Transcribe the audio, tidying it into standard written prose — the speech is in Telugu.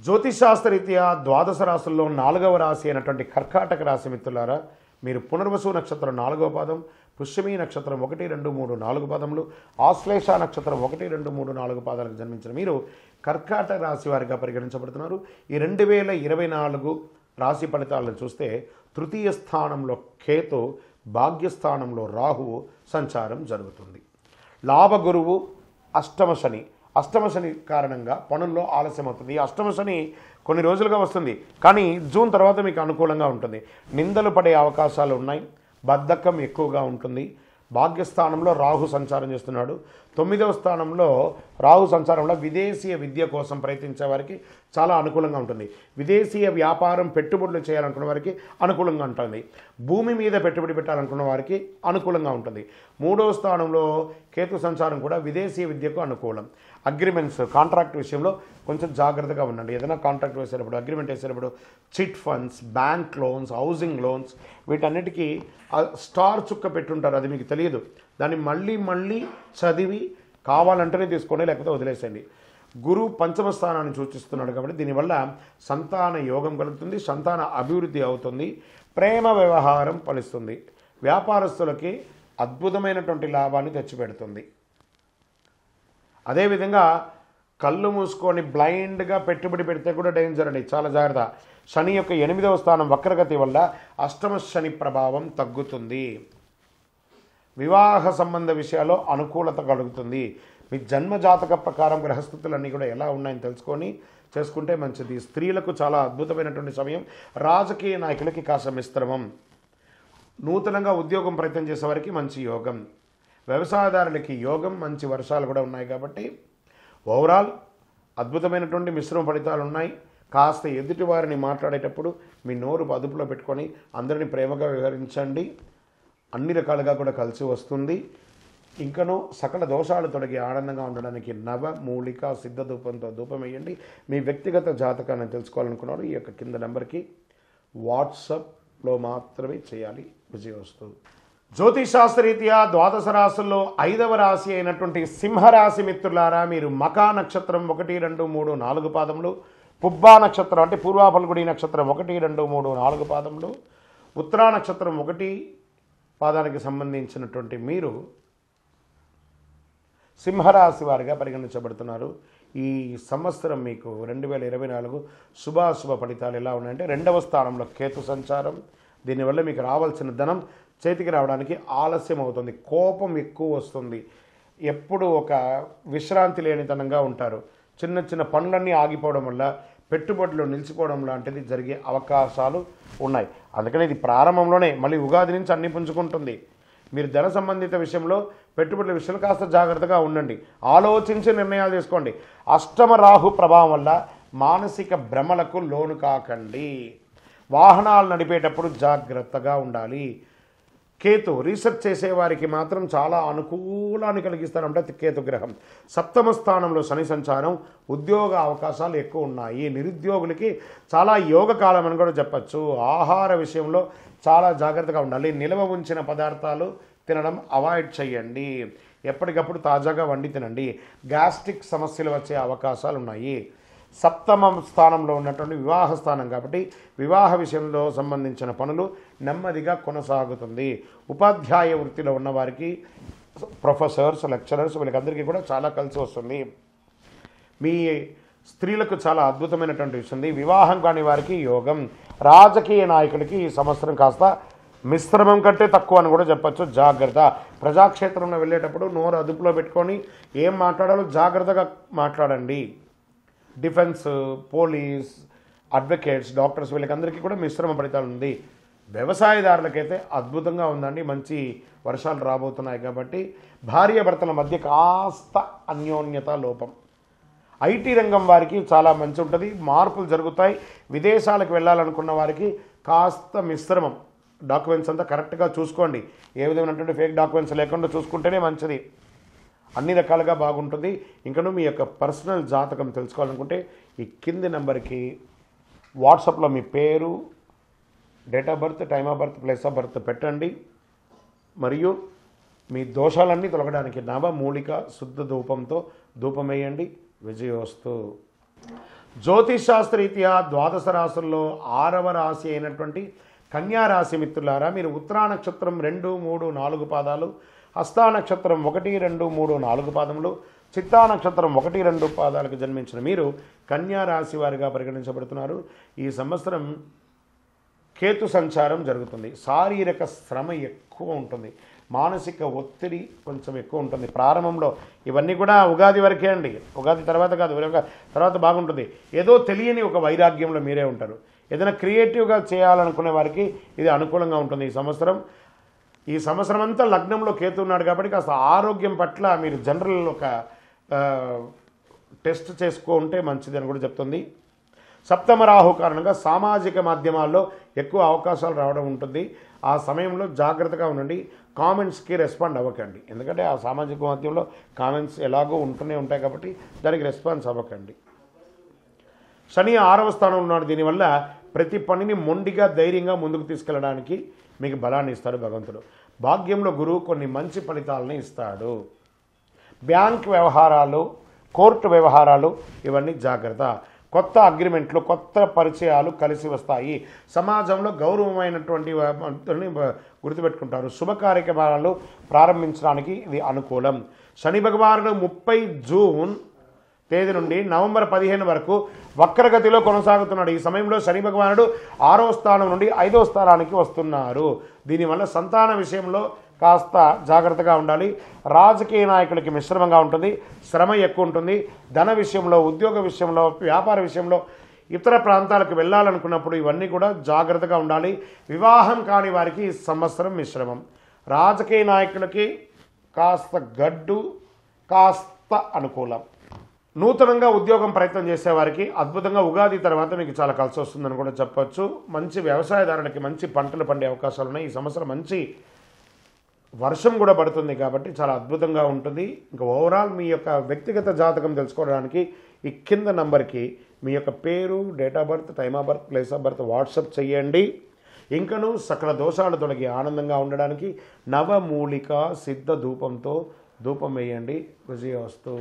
జ్యోతిషాస్త్రరీత్యా ద్వాదశ రాశుల్లో 4వ రాశి అయినటువంటి కర్కాటక రాశి మిత్రులారా, మీరు పునర్వసు నక్షత్రం 4వ పాదం, పుష్యమీ నక్షత్రం 1, 2, 3, 4 పాదములు, ఆశ్లేష నక్షత్రం 1, 2, 3, 4 పాదాలకు జన్మించిన మీరు కర్కాటక రాశి వారిగా పరిగణించబడుతున్నారు. ఈ 2024 రాశి ఫలితాలను చూస్తే తృతీయ స్థానంలో కేతు, భాగ్యస్థానంలో రాహువు సంచారం జరుగుతుంది. లాభగురువు అష్టమ శని కారణంగా పనుల్లో ఆలస్యం అవుతుంది. ఈ అష్టమ శని కొన్ని రోజులుగా వస్తుంది, కానీ జూన్ తర్వాత మీకు అనుకూలంగా ఉంటుంది. నిందలు పడే అవకాశాలు ఉన్నాయి, బద్ధకం ఎక్కువగా ఉంటుంది. భాగ్యస్థానంలో రాహు సంచారం చేస్తున్నాడు. 9వ స్థానంలో రాహు సంచారంలో విదేశీయ విద్య కోసం ప్రయత్నించే వారికి చాలా అనుకూలంగా ఉంటుంది. విదేశీయ వ్యాపారం పెట్టుబడులు చేయాలనుకున్న వారికి అనుకూలంగా ఉంటుంది. భూమి మీద పెట్టుబడి పెట్టాలనుకున్న వారికి అనుకూలంగా ఉంటుంది. 3వ స్థానంలో కేతు సంచారం కూడా విదేశీయ విద్యకు అనుకూలం. అగ్రిమెంట్స్, కాంట్రాక్ట్ విషయంలో కొంచెం జాగ్రత్తగా ఉండండి. ఏదైనా కాంట్రాక్ట్ వేసేటప్పుడు, అగ్రిమెంట్ వేసేటప్పుడు chit funds, bank loans, housing loans, వీటన్నిటికీ స్టార్ చుక్క పెట్టుంటారు, అది మీకు తెలియదు. దాన్ని మళ్ళీ చదివి కావాలంటేనే తీసుకోండి, లేకపోతే వదిలేసేయండి. గురువు పంచమ స్థానాన్ని సూచిస్తున్నాడు కాబట్టి దీనివల్ల సంతాన యోగం కలుగుతుంది, సంతాన అభివృద్ధి అవుతుంది, ప్రేమ వ్యవహారం ఫలిస్తుంది, వ్యాపారస్తులకి అద్భుతమైనటువంటి లాభాన్ని తెచ్చిపెడుతుంది. అదేవిధంగా కళ్ళు మూసుకొని బ్లైండ్గా పెట్టుబడి పెడితే కూడా డేంజర్ అండి, చాలా జాగ్రత్త. శని యొక్క 8వ స్థానం వక్రగతి వల్ల అష్టమ శని ప్రభావం తగ్గుతుంది. వివాహ సంబంధ విషయాల్లో అనుకూలత కలుగుతుంది. మీ జన్మజాతక ప్రకారం గ్రహస్థితులన్నీ కూడా ఎలా ఉన్నాయని తెలుసుకొని చేసుకుంటే మంచిది. స్త్రీలకు చాలా అద్భుతమైనటువంటి సమయం. రాజకీయ నాయకులకి కాస్త మిశ్రమం. నూతనంగా ఉద్యోగం ప్రయత్నం చేసేవారికి మంచి యోగం. వ్యవసాయదారులకి యోగం, మంచి వర్షాలు కూడా ఉన్నాయి. కాబట్టి ఓవరాల్ అద్భుతమైనటువంటి మిశ్రమ ఫలితాలు ఉన్నాయి. కాస్త ఎదుటి వారిని మాట్లాడేటప్పుడు మీ నోరు అదుపులో పెట్టుకొని అందరినీ ప్రేమగా వ్యవహరించండి. అన్ని రకాలుగా కూడా కలిసి వస్తుంది. ఇంకనూ సకల దోషాలు తొలగి ఆనందంగా ఉండడానికి నవమూలిక సిద్ధ ధూపంతో ధూపం వేయండి. మీ వ్యక్తిగత జాతకాన్ని తెలుసుకోవాలనుకున్నారు ఈ యొక్క కింద నెంబర్కి వాట్సాప్లో మాత్రమే చేయాలి. విజయోస్తు. జ్యోతిషాస్త్రరీత్యా ద్వాదశ రాశుల్లో 5వ రాశి అయినటువంటి సింహరాశి మిత్రులారా, మీరు మకా నక్షత్రం 1, 2, 3, 4 పాదములు, పుబ్బా నక్షత్రం అంటే పూర్వ ఫల్గుణి నక్షత్రం 1, 2, 3, 4 పాదములు, ఉత్తరా నక్షత్రం 1 పాదానికి సంబంధించినటువంటి మీరు సింహరాశి వారిగా పరిగణించబడుతున్నారు. ఈ సంవత్సరం మీకు 2024 శుభాశుభ ఫలితాలు ఎలా ఉన్నాయంటే 2వ స్థానంలో కేతు సంచారం. దీనివల్ల మీకు రావాల్సిన ధనం చేతికి రావడానికి ఆలస్యం అవుతుంది. కోపం ఎక్కువ వస్తుంది. ఎప్పుడు ఒక విశ్రాంతి లేనితనంగా ఉంటారు. చిన్న చిన్న పనులన్నీ ఆగిపోవడం వల్ల పెట్టుబడులు నిలిచిపోవడం లాంటిది జరిగే అవకాశాలు ఉన్నాయి. అందుకని ఇది ప్రారంభంలోనే, మళ్ళీ ఉగాది నుంచి అన్ని పుంజుకుంటుంది. మీరు ధన సంబంధిత విషయంలో, పెట్టుబడుల విషయంలో కాస్త జాగ్రత్తగా ఉండండి. ఆలోచించి నిర్ణయాలు తీసుకోండి. అష్టమ రాహు ప్రభావం వల్ల మానసిక భ్రమలకు లోను కాకండి. వాహనాలు నడిపేటప్పుడు జాగ్రత్తగా ఉండాలి. కేతు రీసెర్చ్ చేసేవారికి మాత్రం చాలా అనుకూలాన్ని కలిగిస్తారంటే కేతు గ్రహం. 7వ స్థానంలో శని సంచారం. ఉద్యోగ అవకాశాలు ఎక్కువ ఉన్నాయి. నిరుద్యోగులకి చాలా యోగ కాలం అని కూడా చెప్పచ్చు. ఆహార విషయంలో చాలా జాగ్రత్తగా ఉండాలి. నిల్వ ఉంచిన పదార్థాలు తినడం అవాయిడ్ చేయండి. ఎప్పటికప్పుడు తాజాగా వండి తినండి. గ్యాస్ట్రిక్ సమస్యలు వచ్చే అవకాశాలు ఉన్నాయి. 7వ స్థానంలో ఉన్నటువంటి వివాహ స్థానం కాబట్టి వివాహ విషయంలో సంబంధించిన పనులు నెమ్మదిగా కొనసాగుతుంది. ఉపాధ్యాయ వృత్తిలో ఉన్నవారికి, ప్రొఫెసర్స్, లెక్చరర్స్, వీళ్ళకందరికీ కూడా చాలా కలిసి వస్తుంది. మీ స్త్రీలకు చాలా అద్భుతమైనటువంటి విషయం. వివాహం కాని వారికి యోగం. రాజకీయ నాయకులకి ఈ సంవత్సరం కాస్త మిశ్రమం కంటే తక్కువ అని కూడా చెప్పచ్చు. జాగ్రత్త. ప్రజాక్షేత్రంలో వెళ్ళేటప్పుడు నోరు అదుపులో పెట్టుకొని ఏం మాట్లాడాలో జాగ్రత్తగా మాట్లాడండి. డిఫెన్స్, పోలీస్, అడ్వకేట్స్, డాక్టర్స్ వీళ్ళకందరికీ కూడా మిశ్రమ ఫలితాలు ఉంది. వ్యవసాయదారులకైతే అద్భుతంగా ఉందండి. మంచి వర్షాలు రాబోతున్నాయి కాబట్టి భార్యాభర్తల మధ్య కాస్త అన్యోన్యత లోపం. ఐటీ రంగం వారికి చాలా మంచి ఉంటుంది. మార్పులు జరుగుతాయి. విదేశాలకు వెళ్ళాలనుకున్న వారికి కాస్త మిశ్రమం. డాక్యుమెంట్స్ అంతా కరెక్ట్గా చూసుకోండి. ఏ విధమైనటువంటి ఫేక్ డాక్యుమెంట్స్ లేకుండా చూసుకుంటేనే మంచిది. అన్ని రకాలుగా బాగుంటుంది. ఇంకనూ మీ యొక్క పర్సనల్ జాతకం తెలుసుకోవాలనుకుంటే ఈ కింది నెంబర్కి వాట్సాప్లో మీ పేరు, date of birth, time of birth, place of birth పెట్టండి. మరియు మీ దోషాలన్నీ తొలగడానికి నవమూలిక శుద్ధ ధూపంతో ధూపం వేయండి. విజయోస్తు. జ్యోతిషాస్త్రరీత్యా ద్వాదశ రాశుల్లో 6వ రాశి అయినటువంటి కన్యా రాశి మిత్రులారా, మీరు ఉత్తరా నక్షత్రం 2, 3, 4 పాదాలు, హస్తా నక్షత్రం 1, 2, 3, 4 పాదములు, చిత్తా నక్షత్రం 1, 2 పాదాలకు జన్మించిన మీరు కన్యా రాశి వారిగా పరిగణించబడుతున్నారు. ఈ సంవత్సరం కేతు సంచారం జరుగుతుంది. శారీరక శ్రమ ఎక్కువ ఉంటుంది, మానసిక ఒత్తిడి కొంచెం ఎక్కువ ఉంటుంది ప్రారంభంలో. ఇవన్నీ కూడా ఉగాది వరకే అండి, ఉగాది తర్వాత కాదు, తర్వాత బాగుంటుంది. ఏదో తెలియని ఒక వైరాగ్యంలో మీరే ఉంటారు. ఏదైనా క్రియేటివ్గా చేయాలనుకునే వారికి ఇది అనుకూలంగా ఉంటుంది. ఈ సంవత్సరం అంతా లగ్నంలో కేతు ఉన్నాడు కాబట్టి కాస్త ఆరోగ్యం పట్ల మీరు జనరల్ ఒక టెస్ట్ చేసుకుంటే మంచిది అని కూడా చెప్తుంది. సప్తమ రాహు కారణంగా సామాజిక మాధ్యమాల్లో ఎక్కువ అవకాశాలు రావడం ఉంటుంది. ఆ సమయంలో జాగ్రత్తగా ఉండండి. కామెంట్స్కి రెస్పాండ్ అవ్వకండి, ఎందుకంటే ఆ సామాజిక మాధ్యమంలో కామెంట్స్ ఎలాగో ఉంటూనే ఉంటాయి కాబట్టి దానికి రెస్పాన్స్ అవ్వకండి. శని 6వ స్థానంలో ఉన్నాడు. దీనివల్ల ప్రతి పనిని మొండిగా ధైర్యంగా ముందుకు తీసుకెళ్ళడానికి మీకు బలాన్ని ఇస్తాడు భగవంతుడు. భాగ్యంలో గురువు కొన్ని మంచి ఫలితాలను ఇస్తాడు. బ్యాంక్ వ్యవహారాలు, కోర్టు వ్యవహారాలు ఇవన్నీ జాగ్రత్త. కొత్త అగ్రిమెంట్లు, కొత్త పరిచయాలు కలిసి వస్తాయి. సమాజంలో గౌరవమైనటువంటి గుర్తుపెట్టుకుంటారు. శుభ కార్యక్రమాలు ప్రారంభించడానికి ఇది అనుకూలం. శని భగవానుడు 30 జూన్ తేదీ నుండి నవంబర్ 15 వరకు వక్రగతిలో కొనసాగుతున్నాడు. ఈ సమయంలో శని భగవానుడు 6వ స్థానం నుండి 5వ స్థానానికి వస్తున్నారు. దీనివల్ల సంతాన విషయంలో కాస్త జాగ్రత్తగా ఉండాలి. రాజకీయ నాయకులకి మిశ్రమంగా ఉంటుంది, శ్రమ ఎక్కువ ఉంటుంది. ధన విషయంలో, ఉద్యోగ విషయంలో, వ్యాపార విషయంలో, ఇతర ప్రాంతాలకు వెళ్ళాలనుకున్నప్పుడు ఇవన్నీ కూడా జాగ్రత్తగా ఉండాలి. వివాహం కాని వారికి ఈ సంవత్సరం మిశ్రమం. రాజకీయ నాయకులకి కాస్త గడ్డు, కాస్త అనుకూలం. నూతనంగా ఉద్యోగం ప్రయత్నం చేసేవారికి అద్భుతంగా ఉగాది తర్వాత మీకు చాలా కలిసి వస్తుందని కూడా చెప్పొచ్చు. మంచి వ్యవసాయదారులకి మంచి పంటలు పండే అవకాశాలు ఉన్నాయి. ఈ సంవత్సరం మంచి వర్షం కూడా పడుతుంది కాబట్టి చాలా అద్భుతంగా ఉంటుంది. ఇంకా ఓవరాల్ మీ యొక్క వ్యక్తిగత జాతకం తెలుసుకోవడానికి ఈ కింద నంబర్కి మీ యొక్క పేరు, date of birth, time of birth, place of birth WhatsApp చేయండి. ఇంకను సకల దోషాలు తొలగి ఆనందంగా ఉండడానికి నవమూలిక సిద్ధ ధూపంతో ధూపం వేయండి. విజయవస్తు.